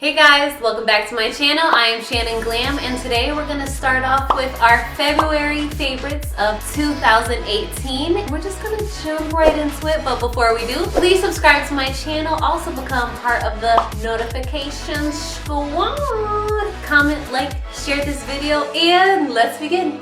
Hey guys, welcome back to my channel. I am Shannon Glam, and today we're gonna start off with our February favorites of 2018. We're just gonna jump right into it, but before we do, please subscribe to my channel. Also become part of the notification squad. Comment, like, share this video, and let's begin.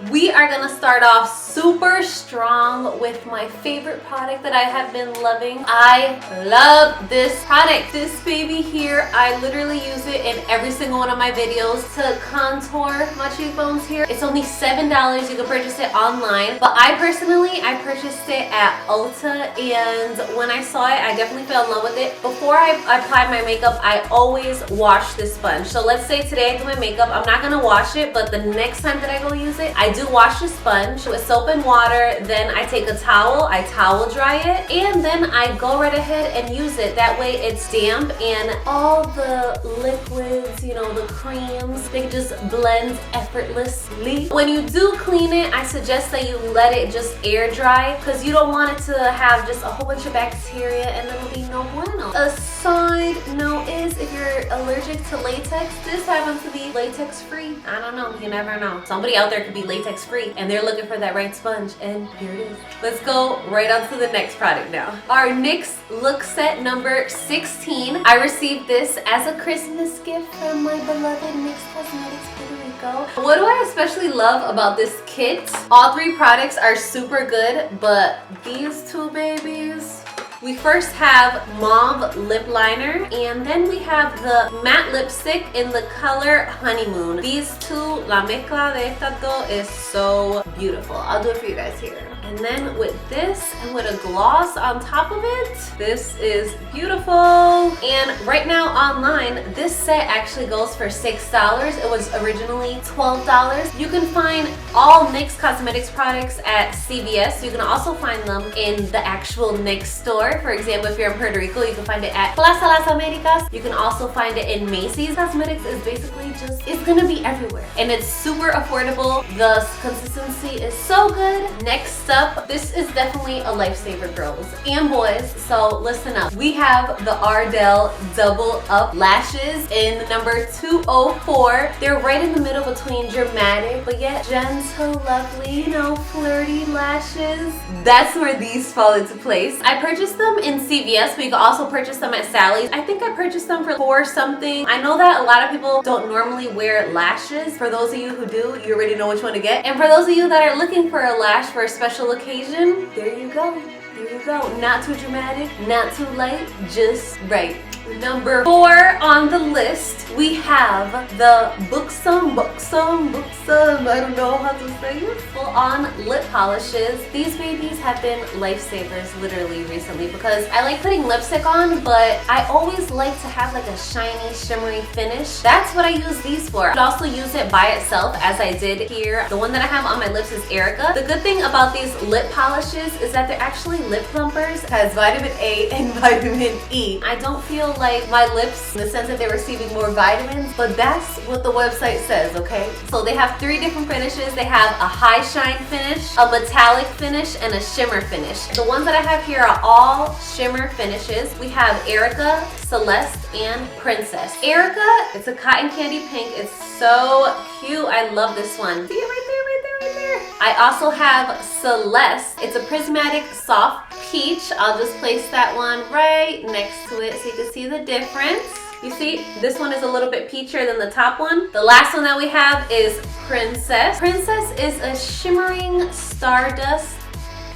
We are gonna start off super strong with my favorite product that I have been loving. I love this product. This baby here, I literally use it in every single one of my videos to contour my cheekbones here. It's only $7. You can purchase it online, but I purchased it at Ulta, and when I saw it, I definitely fell in love with it. Before I apply my makeup, I always wash this sponge. So let's say today I do my makeup, I'm not gonna wash it, but the next time that I go use it, I do wash the sponge with soap and water. Then I take a towel, I towel dry it, and then I go right ahead and use it. That way it's damp and all the liquids, you know, the creams, they just blend effortlessly. When you do clean it, I suggest that you let it just air dry, because you don't want it to have just a whole bunch of bacteria and it'll be no bueno. A side note is, if you're allergic to latex, this happens to be latex free. I don't know, you never know. Somebody out there could be latex free and they're looking for that right sponge, and here it is. Let's go right on to the next product now. Our NYX look set number 16. I received this as a Christmas gift from my beloved NYX Cosmetics Puerto Rico. What do I especially love about this kit? All three products are super good, but these two babies, we first have mauve lip liner, and then we have the matte lipstick in the color Honeymoon. These two, la mezcla de estas dos is so beautiful. I'll do it for you guys here. And then with this and with a gloss on top of it, this is beautiful. And right now online, this set actually goes for $6. It was originally $12. You can find all NYX Cosmetics products at CVS. You can also find them in the actual NYX store. For example, if you're in Puerto Rico, you can find it at Plaza Las Americas. You can also find it in Macy's. Cosmetics is basically just, it's gonna be everywhere. And it's super affordable. The consistency is so good. Next up, this is definitely a lifesaver, girls and boys, so listen up. We have the Ardell Double Up Lashes in number 204. They're right in the middle between dramatic but yet gentle, lovely, you know, flirty lashes. That's where these fall into place. I purchased them in CVS, but you can also purchase them at Sally's. I think I purchased them for $4 something. I know that a lot of people don't normally wear lashes. For those of you who do, you already know which one to get. And for those of you that are looking for a lash for a special occasion, there you go. There you go. Not too dramatic, not too light, just right. Number 4 on the list, we have the Buxom, I don't know how to say it, full-on lip polishes. These babies have been lifesavers literally recently, because I like putting lipstick on, but I always like to have like a shiny, shimmery finish. That's what I use these for. I could also use it by itself, as I did here. The one that I have on my lips is Erica. The good thing about these lip polishes is that they're actually lip plumpers. It has vitamin A and vitamin E. I don't feel like my lips, in the sense that they're receiving more vitamins, but that's what the website says, okay? So they have 3 different finishes. They have a high shine finish, a metallic finish, and a shimmer finish. The ones that I have here are all shimmer finishes. We have Erica, Celeste, and Princess. Erica, it's a cotton candy pink. It's so cute. I love this one. See it right there, right there, right there. I also have Celeste. It's a prismatic soft peach. I'll just place that one right next to it so you can see the difference. You see, this one is a little bit peachier than the top one. The last one that we have is Princess. Princess is a shimmering stardust.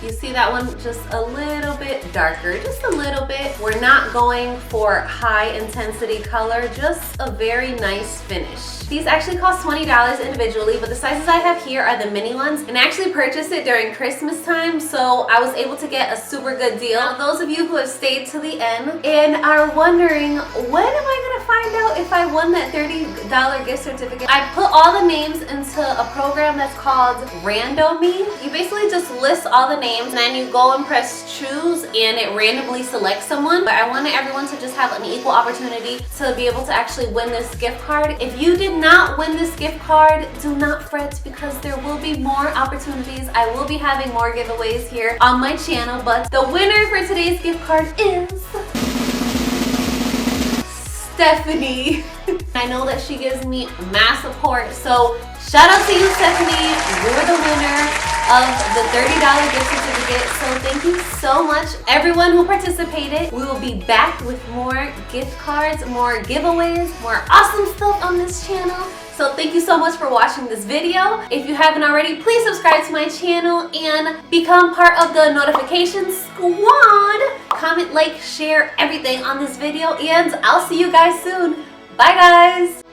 You see that one just a little bit darker, just a little bit. We're not going for high intensity color, just a very nice finish. These actually cost $20 individually, but the sizes I have here are the mini ones, and I actually purchased it during Christmas time, so I was able to get a super good deal. Now, those of you who have stayed to the end and are wondering, when am I gonna find out if I won that $30 gift certificate? I put all the names into a program that's called Randomy. You basically just list all the names names, and then you go and press choose and it randomly selects someone. But I wanted everyone to just have an equal opportunity to be able to actually win this gift card. If you did not win this gift card, do not fret, because there will be more opportunities. I will be having more giveaways here on my channel, but the winner for today's gift card is Stephanie. I know that she gives me mass support, so shout out to you, Stephanie. You're the winner of the $30 gift certificate. So thank you so much, everyone who participated. We will be back with more gift cards, more giveaways, more awesome stuff on this channel. So thank you so much for watching this video. If you haven't already, please subscribe to my channel and become part of the notification squad. Comment, like, share everything on this video, and I'll see you guys soon. Bye guys!